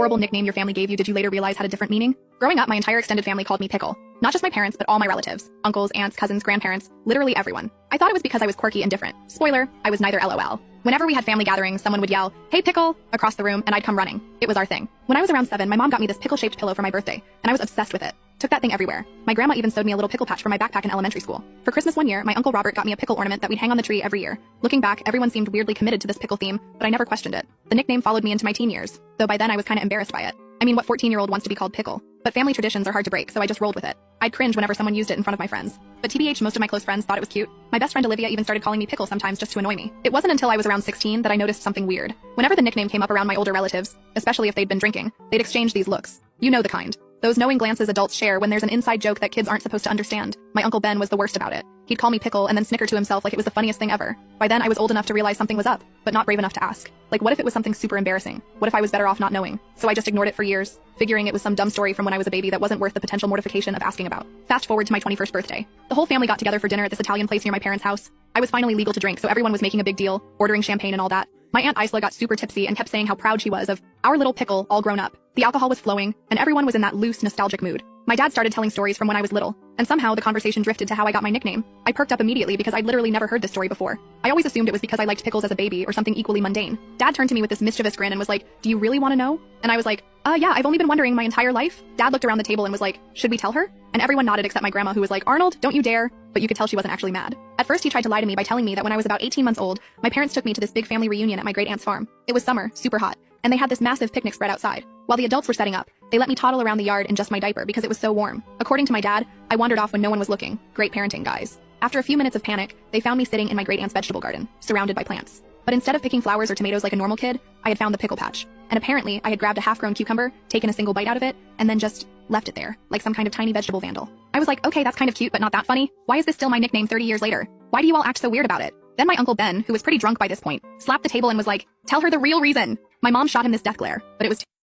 Horrible nickname your family gave you did you later realize had a different meaning? Growing up, my entire extended family called me Pickle. Not just my parents, but all my relatives. Uncles, aunts, cousins, grandparents, literally everyone. I thought it was because I was quirky and different. Spoiler, I was neither LOL. Whenever we had family gatherings, someone would yell, "Hey Pickle," across the room, and I'd come running. It was our thing. When I was around 7, my mom got me this pickle-shaped pillow for my birthday, and I was obsessed with it. Took that thing everywhere. My grandma even sewed me a little pickle patch for my backpack in elementary school. For Christmas one year, my Uncle Robert got me a pickle ornament that we'd hang on the tree every year. Looking back, everyone seemed weirdly committed to this pickle theme, but I never questioned it. The nickname followed me into my teen years, though by then I was kinda embarrassed by it. I mean, what 14-year-old wants to be called Pickle? But family traditions are hard to break, so I just rolled with it. I'd cringe whenever someone used it in front of my friends. But TBH, most of my close friends thought it was cute. My best friend Olivia even started calling me Pickle sometimes just to annoy me. It wasn't until I was around 16 that I noticed something weird. Whenever the nickname came up around my older relatives, especially if they'd been drinking, they'd exchange these looks. You know the kind. Those knowing glances adults share when there's an inside joke that kids aren't supposed to understand. My Uncle Ben was the worst about it. He'd call me Pickle and then snicker to himself like it was the funniest thing ever. By then I was old enough to realize something was up, but not brave enough to ask. Like, what if it was something super embarrassing? What if I was better off not knowing? So I just ignored it for years, figuring it was some dumb story from when I was a baby that wasn't worth the potential mortification of asking about. Fast forward to my 21st birthday. The whole family got together for dinner at this Italian place near my parents' house. I was finally legal to drink, so everyone was making a big deal, ordering champagne and all that. My Aunt Isla got super tipsy and kept saying how proud she was of our little Pickle all grown up. The alcohol was flowing, and everyone was in that loose, nostalgic mood. My dad started telling stories from when I was little, and somehow the conversation drifted to how I got my nickname. I perked up immediately because I'd literally never heard this story before. I always assumed it was because I liked pickles as a baby or something equally mundane. Dad turned to me with this mischievous grin and was like, "Do you really want to know?" And I was like, yeah, I've only been wondering my entire life." Dad looked around the table and was like, "Should we tell her?" And everyone nodded except my grandma, who was like, "Arnold, don't you dare." But you could tell she wasn't actually mad. At first he tried to lie to me by telling me that when I was about 18 months old, my parents took me to this big family reunion at my great aunt's farm. It was summer, super hot, and they had this massive picnic spread outside. While the adults were setting up, they let me toddle around the yard in just my diaper because it was so warm. According to my dad, I wandered off when no one was looking. Great parenting, guys. After a few minutes of panic, they found me sitting in my great aunt's vegetable garden, surrounded by plants. But instead of picking flowers or tomatoes like a normal kid, I had found the pickle patch. And apparently, I had grabbed a half-grown cucumber, taken a single bite out of it, and then just left it there, like some kind of tiny vegetable vandal. I was like, okay, that's kind of cute, but not that funny. Why is this still my nickname 30 years later? Why do you all act so weird about it? Then my Uncle Ben, who was pretty drunk by this point, slapped the table and was like, "Tell her the real reason." My mom shot him this death glare, but it was